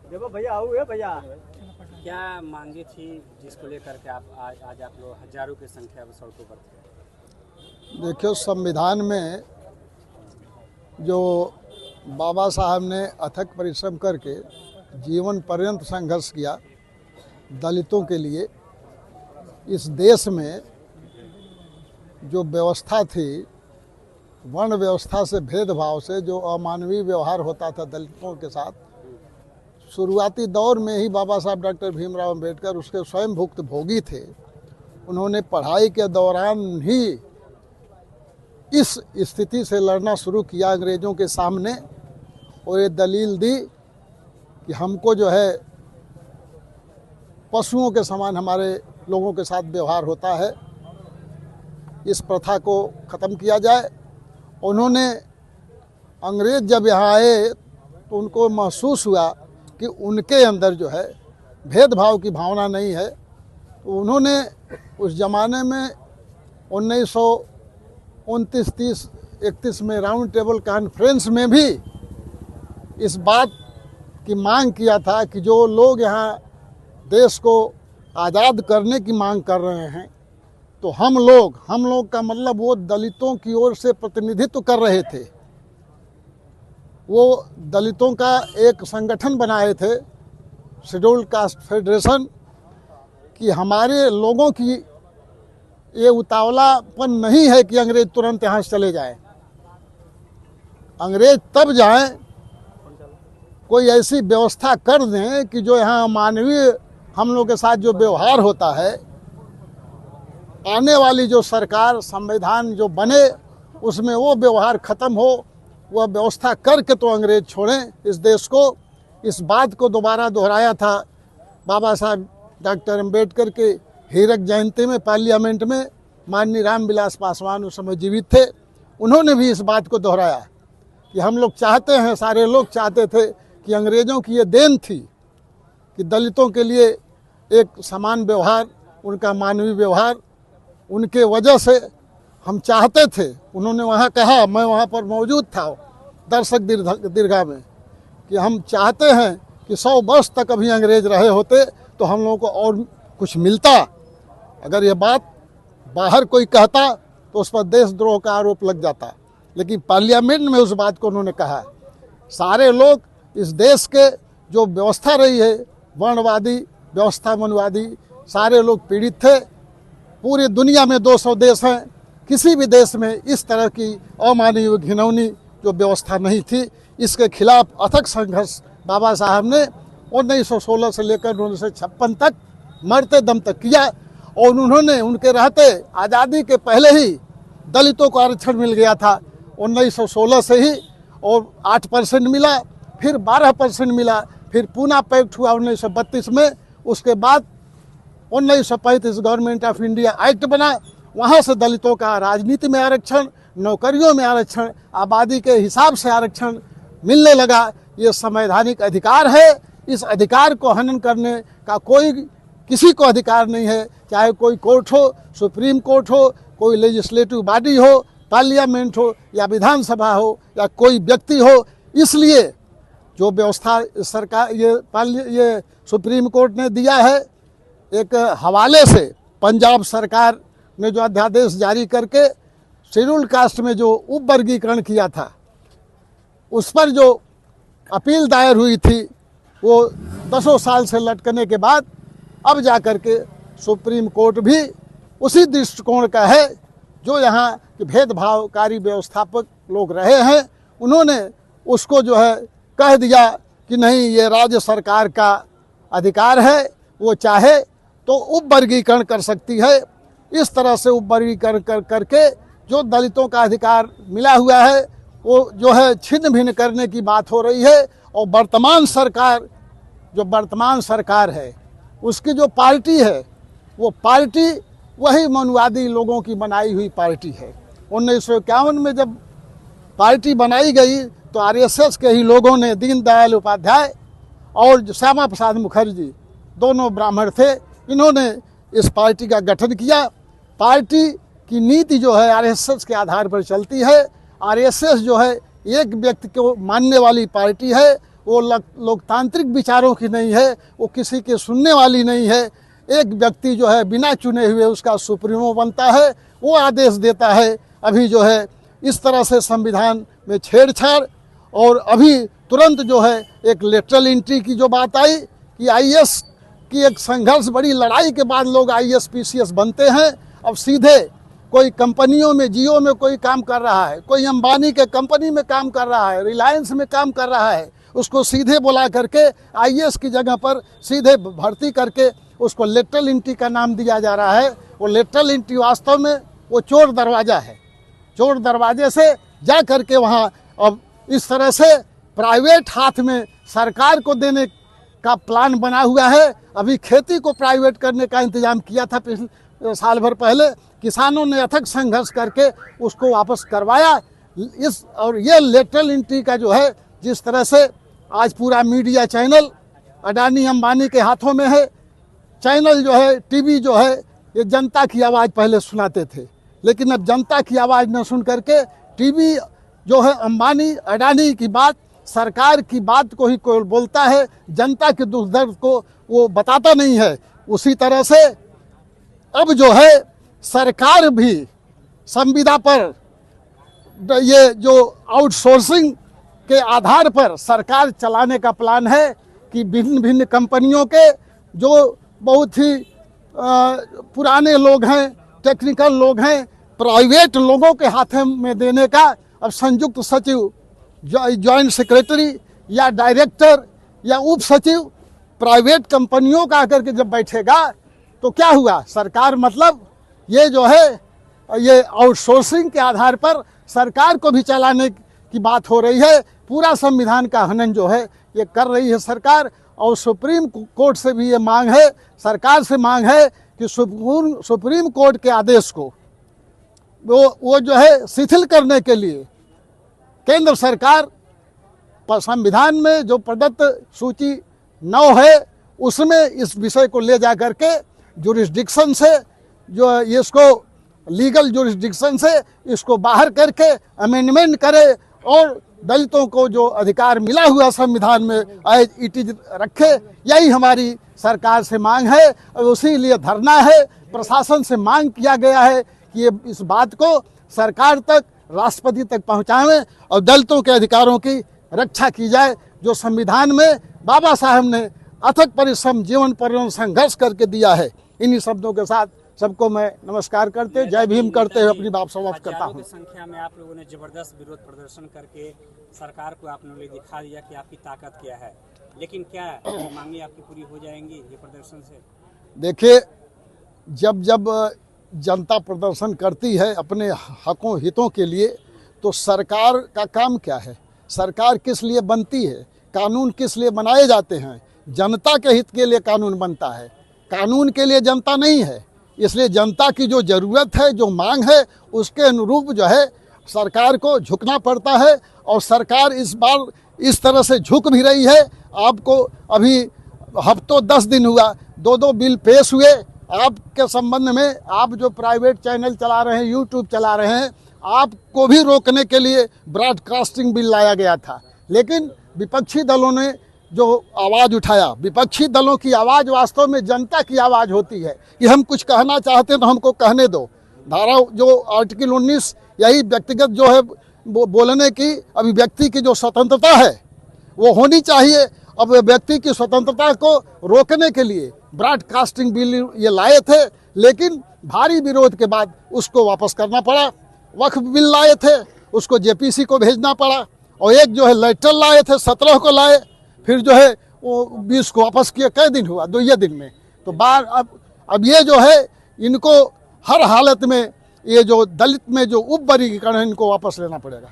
देखो भैया आओ है भैया। क्या मांगे थी जिसको लेकर के आप आज आप लोग हजारों की संख्या में सड़कों पर थे? देखियो, संविधान में जो बाबा साहब ने अथक परिश्रम करके जीवन पर्यंत संघर्ष किया दलितों के लिए, इस देश में जो व्यवस्था थी, वर्ण व्यवस्था से भेदभाव से जो अमानवीय व्यवहार होता था दलितों के साथ, शुरुआती दौर में ही बाबा साहब डॉक्टर भीमराव अंबेडकर उसके स्वयं भुक्त भोगी थे। उन्होंने पढ़ाई के दौरान ही इस स्थिति से लड़ना शुरू किया अंग्रेज़ों के सामने, और ये दलील दी कि हमको जो है पशुओं के समान हमारे लोगों के साथ व्यवहार होता है, इस प्रथा को ख़त्म किया जाए। उन्होंने अंग्रेज़ जब यहाँ आए तो उनको महसूस हुआ कि उनके अंदर जो है भेदभाव की भावना नहीं है, तो उन्होंने उस ज़माने में 1929, 30, 31 में राउंड टेबल कॉन्फ्रेंस में भी इस बात की मांग किया था कि जो लोग यहाँ देश को आज़ाद करने की मांग कर रहे हैं, तो हम लोग का मतलब वो दलितों की ओर से प्रतिनिधित्व कर रहे थे। वो दलितों का एक संगठन बनाए थे, शेड्यूल्ड कास्ट फेडरेशन, कि हमारे लोगों की ये उतावलापन नहीं है कि अंग्रेज तुरंत यहाँ से चले जाएं। अंग्रेज तब जाएं, कोई ऐसी व्यवस्था कर दें कि जो यहाँ मानवीय हम लोग के साथ जो व्यवहार होता है, आने वाली जो सरकार संविधान जो बने उसमें वो व्यवहार ख़त्म हो, वह व्यवस्था करके तो अंग्रेज छोड़ें इस देश को। इस बात को दोबारा दोहराया था बाबा साहब डॉक्टर अंबेडकर के हीरक जयंती में पार्लियामेंट में। माननीय रामविलास पासवान उस समय जीवित थे, उन्होंने भी इस बात को दोहराया कि हम लोग चाहते हैं, सारे लोग चाहते थे कि अंग्रेज़ों की ये देन थी कि दलितों के लिए एक समान व्यवहार, उनका मानवीय व्यवहार, उनके वजह से हम चाहते थे। उन्होंने वहाँ कहा, मैं वहाँ पर मौजूद था दर्शक दीर्घा में, कि हम चाहते हैं कि 100 वर्ष तक अभी अंग्रेज रहे होते तो हम लोगों को और कुछ मिलता। अगर ये बात बाहर कोई कहता तो उस पर देशद्रोह का आरोप लग जाता, लेकिन पार्लियामेंट में उस बात को उन्होंने कहा। सारे लोग इस देश के जो व्यवस्था रही है, वर्णवादी व्यवस्था, मनवादी, सारे लोग पीड़ित थे। पूरी दुनिया में 200 देश हैं, किसी भी देश में इस तरह की अमानवीय घिनौनी जो व्यवस्था नहीं थी। इसके खिलाफ अथक संघर्ष बाबा साहब ने 1916 से लेकर 1956 तक मरते दम तक किया, और उन्होंने उनके रहते आज़ादी के पहले ही दलितों को आरक्षण मिल गया था 1916 से ही, और 8% मिला, फिर 12% मिला, फिर पूना पैक्ट हुआ 1932 में। उसके बाद 1935 गवर्नमेंट ऑफ इंडिया एक्ट बना, वहाँ से दलितों का राजनीति में आरक्षण, नौकरियों में आरक्षण, आबादी के हिसाब से आरक्षण मिलने लगा। ये संवैधानिक अधिकार है, इस अधिकार को हनन करने का किसी को अधिकार नहीं है, चाहे कोई कोर्ट हो, सुप्रीम कोर्ट हो, कोई लेजिस्लेटिव बॉडी हो, पार्लियामेंट हो, या विधानसभा हो, या कोई व्यक्ति हो। इसलिए जो व्यवस्था सरकार ये सुप्रीम कोर्ट ने दिया है, एक हवाले से पंजाब सरकार ने जो अध्यादेश जारी करके शेड्यूल्ड कास्ट में जो उप वर्गीकरण किया था, उस पर जो अपील दायर हुई थी, वो 10 साल से लटकने के बाद अब जा कर के सुप्रीम कोर्ट भी उसी दृष्टिकोण का है जो यहाँ के भेदभावकारी व्यवस्थापक लोग रहे हैं। उन्होंने उसको जो है कह दिया कि नहीं, ये राज्य सरकार का अधिकार है, वो चाहे तो उप वर्गीकरण कर सकती है। इस तरह से उप वर्गीकरण करके जो दलितों का अधिकार मिला हुआ है वो जो है छिन्न भिन्न करने की बात हो रही है। और वर्तमान सरकार है, उसकी जो पार्टी है, वो पार्टी वही मनुवादी लोगों की बनाई हुई पार्टी है। 1951 में जब पार्टी बनाई गई तो आरएसएस के ही लोगों ने, दीनदयाल उपाध्याय और श्यामा प्रसाद मुखर्जी, दोनों ब्राह्मण थे, इन्होंने इस पार्टी का गठन किया। पार्टी की नीति जो है आरएसएस के आधार पर चलती है। आरएसएस जो है एक व्यक्ति को मानने वाली पार्टी है, वो लोकतांत्रिक विचारों की नहीं है, वो किसी के सुनने वाली नहीं है। एक व्यक्ति जो है बिना चुने हुए उसका सुप्रीमो बनता है, वो आदेश देता है। अभी जो है इस तरह से संविधान में छेड़छाड़, और अभी तुरंत जो है एक लेटरल एंट्री की जो बात आई कि आईएएस की एक संघर्ष, बड़ी लड़ाई के बाद लोग आईएएस पीसीएस बनते हैं। अब सीधे कोई कंपनियों में, जियो में कोई काम कर रहा है, कोई अंबानी के कंपनी में काम कर रहा है, रिलायंस में काम कर रहा है, उसको सीधे बुला करके आईएएस की जगह पर सीधे भर्ती करके उसको लेटरल एंट्री का नाम दिया जा रहा है। वो लेटरल एंट्री वास्तव में वो चोर दरवाज़ा है। चोर दरवाजे से जा करके वहाँ अब इस तरह से प्राइवेट हाथ में सरकार को देने का प्लान बना हुआ है। अभी खेती को प्राइवेट करने का इंतजाम किया था पिछले साल भर पहले, किसानों ने अथक संघर्ष करके उसको वापस करवाया। और ये लेटरल एंट्री का जो है, जिस तरह से आज पूरा मीडिया चैनल अडानी अंबानी के हाथों में है, चैनल जो है, टीवी जो है, ये जनता की आवाज़ पहले सुनाते थे, लेकिन अब जनता की आवाज़ न सुन करके टीवी जो है अंबानी अडानी की बात, सरकार की बात को ही कोई बोलता है, जनता के दुख दर्द को वो बताता नहीं है। उसी तरह से अब जो है सरकार भी संविदा पर ये जो आउटसोर्सिंग के आधार पर सरकार चलाने का प्लान है कि भिन्न भिन्न कंपनियों के जो बहुत ही पुराने लोग हैं, टेक्निकल लोग हैं, प्राइवेट लोगों के हाथों में देने का। अब संयुक्त सचिव, जॉइंट सेक्रेटरी या डायरेक्टर या उप सचिव प्राइवेट कंपनियों का आकर के जब बैठेगा तो क्या हुआ? सरकार मतलब ये जो है ये आउटसोर्सिंग के आधार पर सरकार को भी चलाने की बात हो रही है। पूरा संविधान का हनन जो है ये कर रही है सरकार। और सुप्रीम कोर्ट से भी ये मांग है, सरकार से मांग है कि सुप्रीम कोर्ट के आदेश को वो जो है शिथिल करने के लिए केंद्र सरकार संविधान में जो प्रदत्त सूची 9 है उसमें इस विषय को ले जा करके जुरिस्डिक्शन से, जो इसको लीगल जुरिस्डिक्शन से इसको बाहर करके अमेंडमेंट करे और दलितों को जो अधिकार मिला हुआ संविधान में एज इट इज रखे। यही हमारी सरकार से मांग है और उसी लिए धरना है। प्रशासन से मांग किया गया है कि ये इस बात को सरकार तक, राष्ट्रपति तक पहुंचाएं और दलितों के अधिकारों की रक्षा की जाए, जो संविधान में बाबा साहब ने अथक परिश्रम, जीवन पर्यंत संघर्ष करके दिया है। इन्हीं शब्दों के साथ सबको मैं नमस्कार करते, जय भीम करते हुए अपनी बात समाप्त करता हूँ। संख्या में आप लोगों ने जबरदस्त विरोध प्रदर्शन करके सरकार को आपने लोग दिखा दिया कि आपकी ताकत क्या है, लेकिन क्या मांगे आपकी पूरी हो जाएंगी ये प्रदर्शन से? देखिए, जब जब जनता प्रदर्शन करती है अपने हकों हितों के लिए, तो सरकार का काम क्या है? सरकार किस लिए बनती है? कानून किस लिए बनाए जाते हैं? जनता के हित के लिए कानून बनता है, कानून के लिए जनता नहीं है। इसलिए जनता की जो ज़रूरत है, जो मांग है, उसके अनुरूप जो है सरकार को झुकना पड़ता है। और सरकार इस बार इस तरह से झुक भी रही है। आपको अभी हफ्तों 10 दिन हुआ, 2 बिल पेश हुए आपके संबंध में। आप जो प्राइवेट चैनल चला रहे हैं, यूट्यूब चला रहे हैं, आपको भी रोकने के लिए ब्रॉडकास्टिंग बिल लाया गया था, लेकिन विपक्षी दलों ने जो आवाज़ उठाया, विपक्षी दलों की आवाज़ वास्तव में जनता की आवाज़ होती है कि हम कुछ कहना चाहते हैं तो हमको कहने दो। धारा जो आर्टिकल 19 यही व्यक्तिगत जो है बोलने की, अभिव्यक्ति की जो स्वतंत्रता है वो होनी चाहिए। अब व्यक्ति की स्वतंत्रता को रोकने के लिए ब्रॉडकास्टिंग बिल ये लाए थे, लेकिन भारी विरोध के बाद उसको वापस करना पड़ा। वक्फ बिल लाए थे, उसको जेपीसी को भेजना पड़ा। और एक जो है लेटरल लाए थे, 17 को लाए, फिर जो है वो 20 को वापस किए। कई दिन हुआ? 2 दिन में। तो अब ये जो है इनको हर हालत में ये जो दलित में जो उपवर्गीकरण है इनको वापस लेना पड़ेगा।